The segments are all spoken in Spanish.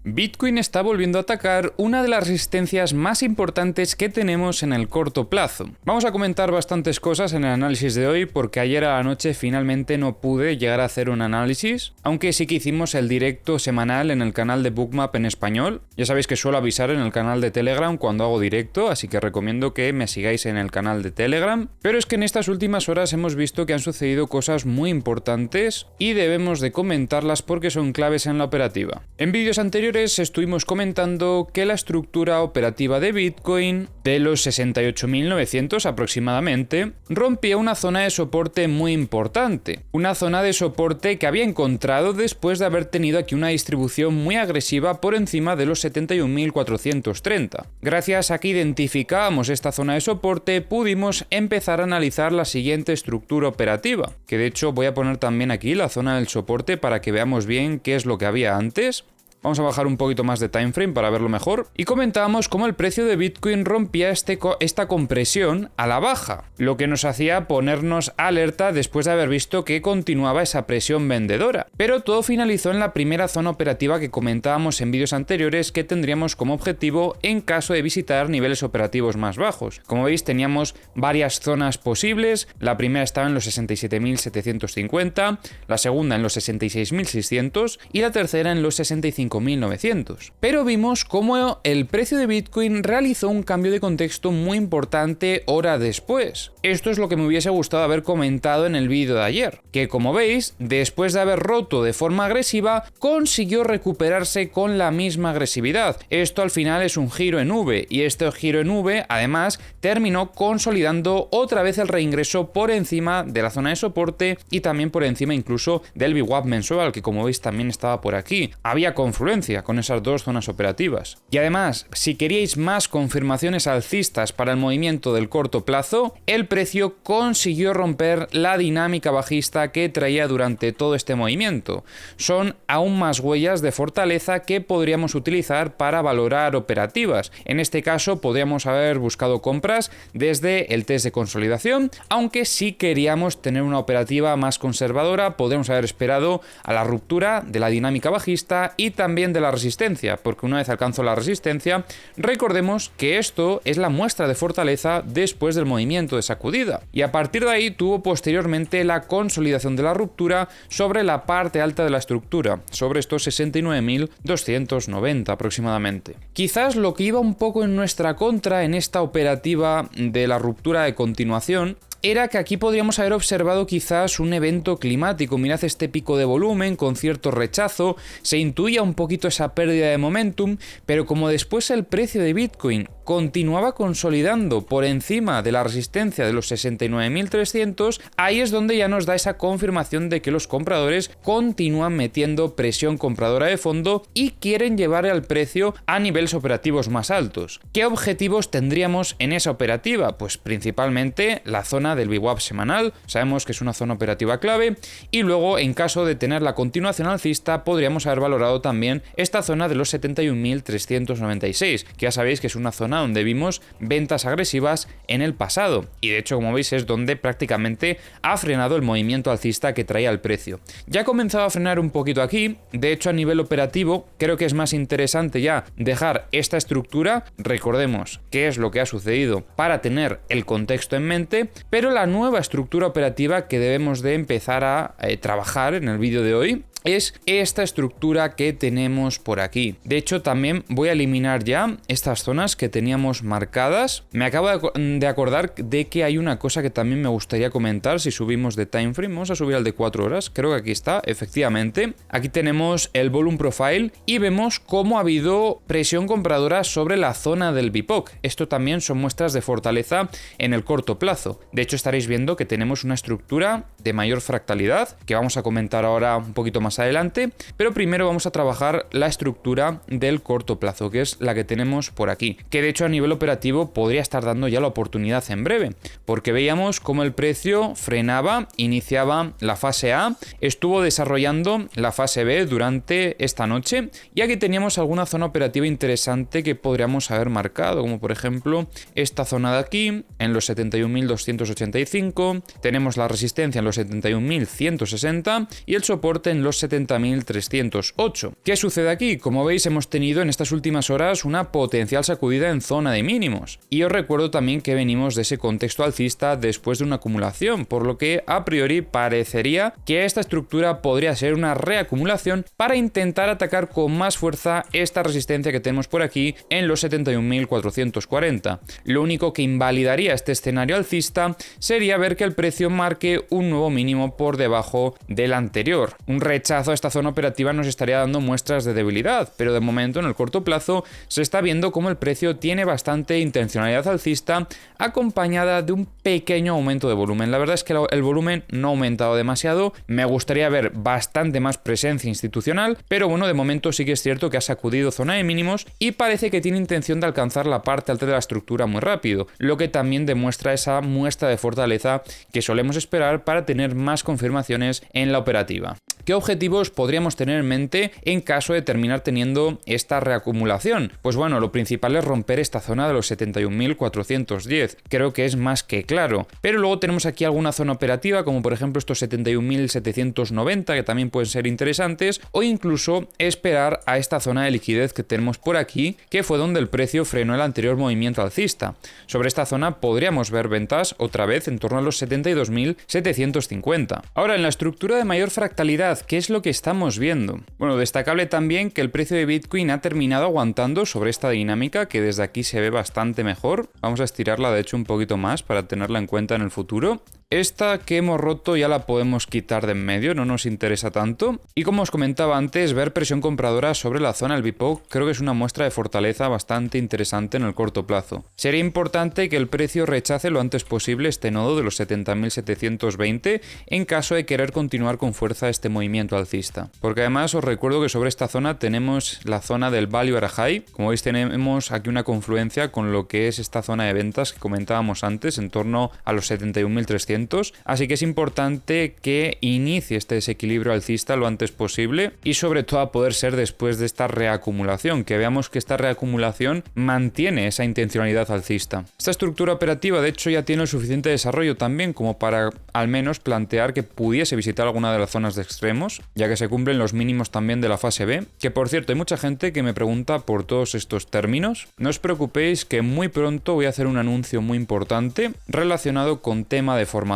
Bitcoin está volviendo a atacar una de las resistencias más importantes que tenemos en el corto plazo. Vamos a comentar bastantes cosas en el análisis de hoy porque ayer a la noche finalmente no pude llegar a hacer un análisis, aunque sí que hicimos el directo semanal en el canal de Bookmap en español. Ya sabéis que suelo avisar en el canal de Telegram cuando hago directo, así que recomiendo que me sigáis en el canal de Telegram. Pero es que en estas últimas horas hemos visto que han sucedido cosas muy importantes y debemos de comentarlas porque son claves en la operativa. En vídeos anteriores estuvimos comentando que la estructura operativa de Bitcoin de los 68.900 aproximadamente rompía una zona de soporte muy importante, una zona de soporte que había encontrado después de haber tenido aquí una distribución muy agresiva por encima de los 71.430. Gracias a que identificábamos esta zona de soporte pudimos empezar a analizar la siguiente estructura operativa, que de hecho voy a poner también aquí la zona del soporte para que veamos bien qué es lo que había antes. Vamos a bajar un poquito más de timeframe para verlo mejor. Y comentábamos cómo el precio de Bitcoin rompía esta compresión a la baja, lo que nos hacía ponernos alerta después de haber visto que continuaba esa presión vendedora. Pero todo finalizó en la primera zona operativa que comentábamos en vídeos anteriores que tendríamos como objetivo en caso de visitar niveles operativos más bajos. Como veis, teníamos varias zonas posibles. La primera estaba en los 67.750, la segunda en los 66.600 y la tercera en los 65.900. Pero vimos cómo el precio de Bitcoin realizó un cambio de contexto muy importante hora después. Esto es lo que me hubiese gustado haber comentado en el vídeo de ayer, que como veis, después de haber roto de forma agresiva, consiguió recuperarse con la misma agresividad. Esto al final es un giro en V, y este giro en V además terminó consolidando otra vez el reingreso por encima de la zona de soporte y también por encima incluso del VWAP mensual, que como veis también estaba por aquí. Había confluencia con esas dos zonas operativas. Y además, si queríais más confirmaciones alcistas para el movimiento del corto plazo, el precio consiguió romper la dinámica bajista que traía durante todo este movimiento. Son aún más huellas de fortaleza que podríamos utilizar para valorar operativas. En este caso, podríamos haber buscado compras desde el test de consolidación, aunque si queríamos tener una operativa más conservadora, podríamos haber esperado a la ruptura de la dinámica bajista y también de la resistencia, porque una vez alcanzó la resistencia, recordemos que esto es la muestra de fortaleza después del movimiento de sacudida, y a partir de ahí tuvo posteriormente la consolidación de la ruptura sobre la parte alta de la estructura, sobre estos 69.290 aproximadamente. Quizás lo que iba un poco en nuestra contra en esta operativa de la ruptura de continuación era que aquí podríamos haber observado quizás un evento climático. Mirad este pico de volumen con cierto rechazo, se intuía un poquito esa pérdida de momentum, pero como después el precio de Bitcoin continuaba consolidando por encima de la resistencia de los 69.300, ahí es donde ya nos da esa confirmación de que los compradores continúan metiendo presión compradora de fondo y quieren llevar al precio a niveles operativos más altos. ¿Qué objetivos tendríamos en esa operativa? Pues principalmente la zona del VWAP semanal, sabemos que es una zona operativa clave, y luego en caso de tener la continuación alcista podríamos haber valorado también esta zona de los 71.396, que ya sabéis que es una zona donde vimos ventas agresivas en el pasado, y de hecho como veis es donde prácticamente ha frenado el movimiento alcista que traía el precio. Ya ha comenzado a frenar un poquito aquí, de hecho a nivel operativo creo que es más interesante ya dejar esta estructura, recordemos qué es lo que ha sucedido para tener el contexto en mente, pero la nueva estructura operativa que debemos de empezar a trabajar en el vídeo de hoy es esta estructura que tenemos por aquí. De hecho, también voy a eliminar ya estas zonas que teníamos marcadas. Me acabo de acordar de que hay una cosa que también me gustaría comentar si subimos de timeframe. Vamos a subir al de 4 horas. Creo que aquí está, efectivamente. Aquí tenemos el volume profile y vemos cómo ha habido presión compradora sobre la zona del BIPOC. Esto también son muestras de fortaleza en el corto plazo. De hecho, estaréis viendo que tenemos una estructura de mayor fractalidad que vamos a comentar ahora un poquito más adelante, pero primero vamos a trabajar la estructura del corto plazo, que es la que tenemos por aquí, que de hecho a nivel operativo podría estar dando ya la oportunidad en breve, porque veíamos cómo el precio frenaba, iniciaba la fase A, estuvo desarrollando la fase B durante esta noche, y aquí teníamos alguna zona operativa interesante que podríamos haber marcado, como por ejemplo esta zona de aquí, en los 71.285, tenemos la resistencia en los 71.160 y el soporte en los los 70.308. ¿Qué sucede aquí? Como veis, hemos tenido en estas últimas horas una potencial sacudida en zona de mínimos. Y os recuerdo también que venimos de ese contexto alcista después de una acumulación, por lo que a priori parecería que esta estructura podría ser una reacumulación para intentar atacar con más fuerza esta resistencia que tenemos por aquí en los 71.440. Lo único que invalidaría este escenario alcista sería ver que el precio marque un nuevo mínimo por debajo del anterior. Un rechazo a esta zona operativa nos estaría dando muestras de debilidad, pero de momento en el corto plazo se está viendo como el precio tiene bastante intencionalidad alcista acompañada de un pequeño aumento de volumen. La verdad es que el volumen no ha aumentado demasiado, me gustaría ver bastante más presencia institucional, pero bueno, de momento sí que es cierto que ha sacudido zona de mínimos y parece que tiene intención de alcanzar la parte alta de la estructura muy rápido, lo que también demuestra esa muestra de fortaleza que solemos esperar para tener más confirmaciones en la operativa. ¿Qué objetivos podríamos tener en mente en caso de terminar teniendo esta reacumulación? Pues bueno, lo principal es romper esta zona de los 71.410. Creo que es más que claro. Pero luego tenemos aquí alguna zona operativa, como por ejemplo estos 71.790, que también pueden ser interesantes, o incluso esperar a esta zona de liquidez que tenemos por aquí, que fue donde el precio frenó el anterior movimiento alcista. Sobre esta zona podríamos ver ventas otra vez en torno a los 72.750. Ahora, en la estructura de mayor fractalidad, ¿qué es lo que estamos viendo? Bueno, destacable también que el precio de Bitcoin ha terminado aguantando sobre esta dinámica que desde aquí se ve bastante mejor. Vamos a estirarla de hecho un poquito más para tenerla en cuenta en el futuro. Esta que hemos roto ya la podemos quitar de en medio, no nos interesa tanto. Y como os comentaba antes, ver presión compradora sobre la zona del VPOC creo que es una muestra de fortaleza bastante interesante en el corto plazo. Sería importante que el precio rechace lo antes posible este nodo de los 70.720 en caso de querer continuar con fuerza este movimiento alcista. Porque además os recuerdo que sobre esta zona tenemos la zona del Value at a High. Como veis tenemos aquí una confluencia con lo que es esta zona de ventas que comentábamos antes en torno a los 71.300. Así que es importante que inicie este desequilibrio alcista lo antes posible y sobre todo a poder ser después de esta reacumulación, que veamos que esta reacumulación mantiene esa intencionalidad alcista. Esta estructura operativa de hecho ya tiene el suficiente desarrollo también como para al menos plantear que pudiese visitar alguna de las zonas de extremos, ya que se cumplen los mínimos también de la fase B, que por cierto hay mucha gente que me pregunta por todos estos términos. No os preocupéis que muy pronto voy a hacer un anuncio muy importante relacionado con tema de formación.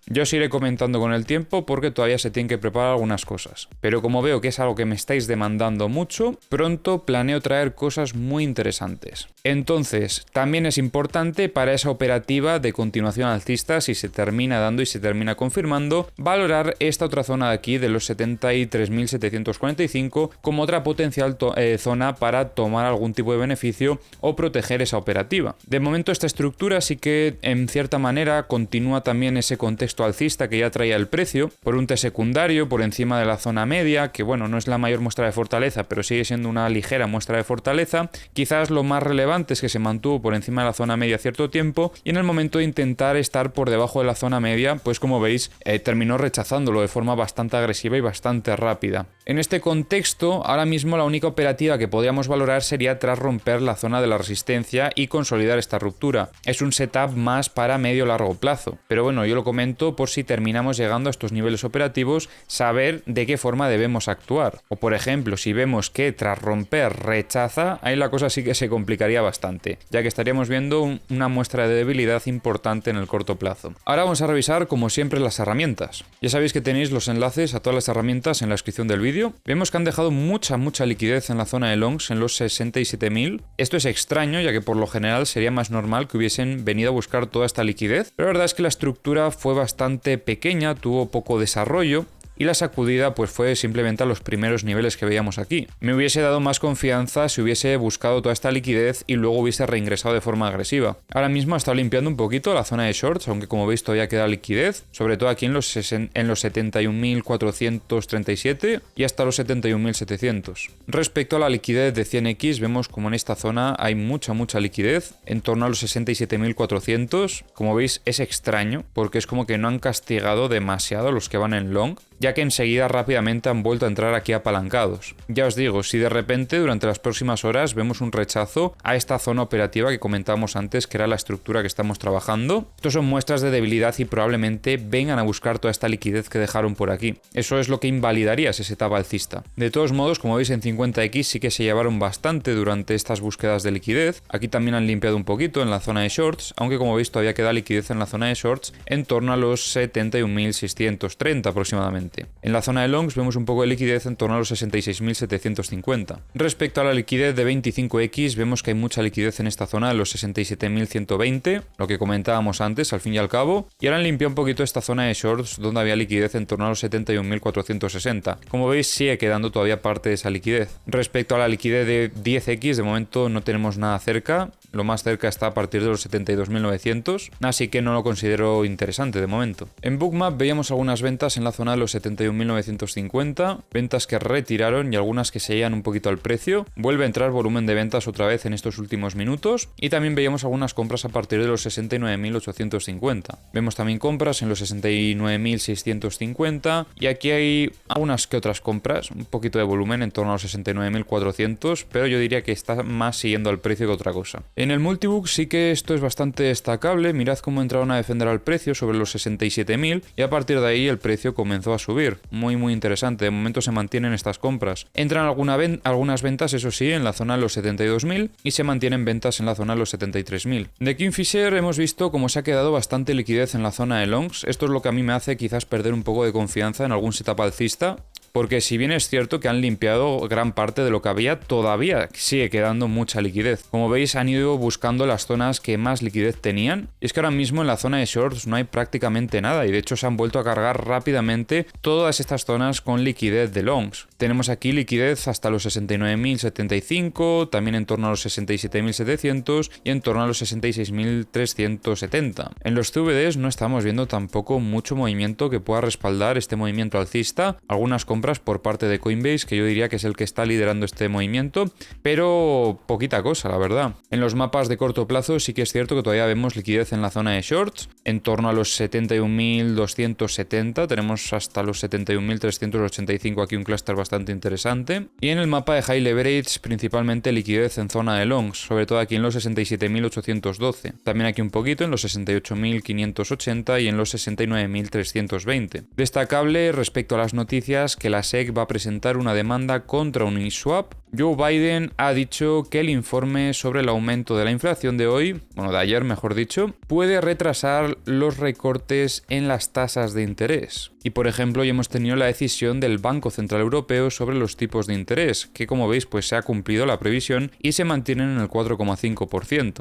Yo os iré comentando con el tiempo porque todavía se tienen que preparar algunas cosas. Pero como veo que es algo que me estáis demandando mucho, pronto planeo traer cosas muy interesantes. Entonces, también es importante para esa operativa de continuación alcista, si se termina dando y se termina confirmando, valorar esta otra zona de aquí de los 73.745 como otra potencial zona para tomar algún tipo de beneficio o proteger esa operativa. De momento esta estructura sí que en cierta manera continúa también ese contexto alcista que ya traía el precio, por un T secundario por encima de la zona media, que bueno, no es la mayor muestra de fortaleza, pero sigue siendo una ligera muestra de fortaleza. Quizás lo más relevante es que se mantuvo por encima de la zona media cierto tiempo y en el momento de intentar estar por debajo de la zona media, pues como veis, terminó rechazándolo de forma bastante agresiva y bastante rápida. En este contexto, ahora mismo la única operativa que podríamos valorar sería tras romper la zona de la resistencia y consolidar esta ruptura. Es un setup más para medio largo plazo, pero bueno, yo lo comento por si terminamos llegando a estos niveles operativos, saber de qué forma debemos actuar. O por ejemplo, si vemos que tras romper rechaza, ahí la cosa sí que se complicaría bastante, ya que estaríamos viendo una muestra de debilidad importante en el corto plazo. Ahora vamos a revisar como siempre las herramientas. Ya sabéis que tenéis los enlaces a todas las herramientas en la descripción del vídeo. Vemos que han dejado mucha liquidez en la zona de longs en los 67.000. Esto es extraño, ya que por lo general sería más normal que hubiesen venido a buscar toda esta liquidez, pero la verdad es que la estructura fue bastante pequeña, tuvo poco desarrollo y la sacudida pues fue simplemente a los primeros niveles que veíamos aquí. Me hubiese dado más confianza si hubiese buscado toda esta liquidez y luego hubiese reingresado de forma agresiva. Ahora mismo ha estado limpiando un poquito la zona de shorts, aunque como veis todavía queda liquidez, sobre todo aquí en los 71.437 y hasta los 71.700. Respecto a la liquidez de 100x, vemos como en esta zona hay mucha liquidez, en torno a los 67.400. Como veis es extraño, porque es como que no han castigado demasiado los que van en long. ya que enseguida rápidamente han vuelto a entrar aquí apalancados. Ya os digo, si de repente durante las próximas horas vemos un rechazo a esta zona operativa que comentábamos antes, que era la estructura que estamos trabajando, estos son muestras de debilidad y probablemente vengan a buscar toda esta liquidez que dejaron por aquí. Eso es lo que invalidaría ese setup alcista. De todos modos, como veis en 50X sí que se llevaron bastante durante estas búsquedas de liquidez. Aquí también han limpiado un poquito en la zona de shorts, aunque como veis todavía queda liquidez en la zona de shorts en torno a los 71.630 aproximadamente. En la zona de longs vemos un poco de liquidez en torno a los 66.750. Respecto a la liquidez de 25X vemos que hay mucha liquidez en esta zona de los 67.120, lo que comentábamos antes al fin y al cabo, y ahora han limpiado un poquito esta zona de shorts donde había liquidez en torno a los 71.460. Como veis sigue quedando todavía parte de esa liquidez. Respecto a la liquidez de 10X de momento no tenemos nada cerca, lo más cerca está a partir de los 72.900, así que no lo considero interesante de momento. En Bookmap veíamos algunas ventas en la zona de los 71.950, ventas que retiraron y algunas que seguían un poquito al precio. Vuelve a entrar volumen de ventas otra vez en estos últimos minutos y también veíamos algunas compras a partir de los 69.850. Vemos también compras en los 69.650 y aquí hay algunas que otras compras, un poquito de volumen en torno a los 69.400, pero yo diría que está más siguiendo al precio que otra cosa. En el multibook sí que esto es bastante destacable, mirad cómo entraron a defender al precio sobre los 67.000 y a partir de ahí el precio comenzó a subir. Muy interesante, de momento se mantienen estas compras. Entran algunas ventas, eso sí, en la zona de los 72.000 y se mantienen ventas en la zona de los 73.000. De Kingfisher hemos visto cómo se ha quedado bastante liquidez en la zona de longs. Esto es lo que a mí me hace quizás perder un poco de confianza en algún setup alcista, porque si bien es cierto que han limpiado gran parte de lo que había, todavía sigue quedando mucha liquidez. Como veis, han ido buscando las zonas que más liquidez tenían, y es que ahora mismo en la zona de shorts no hay prácticamente nada, y de hecho se han vuelto a cargar rápidamente todas estas zonas con liquidez de longs. Tenemos aquí liquidez hasta los 69.075, también en torno a los 67.700 y en torno a los 66.370. En los CVDs no estamos viendo tampoco mucho movimiento que pueda respaldar este movimiento alcista. Algunas compras por parte de Coinbase, que yo diría que es el que está liderando este movimiento, pero poquita cosa, la verdad. En los mapas de corto plazo sí que es cierto que todavía vemos liquidez en la zona de shorts, en torno a los 71.270, tenemos hasta los 71.385 aquí un clúster bastante interesante, y en el mapa de high leverage principalmente liquidez en zona de longs, sobre todo aquí en los 67.812, también aquí un poquito en los 68.580 y en los 69.320. Destacable respecto a las noticias que la SEC va a presentar una demanda contra Uniswap. Joe Biden ha dicho que el informe sobre el aumento de la inflación de hoy, de ayer mejor dicho, puede retrasar los recortes en las tasas de interés. Y por ejemplo, ya hemos tenido la decisión del Banco Central Europeo sobre los tipos de interés, que como veis pues se ha cumplido la previsión y se mantienen en el 4,5%.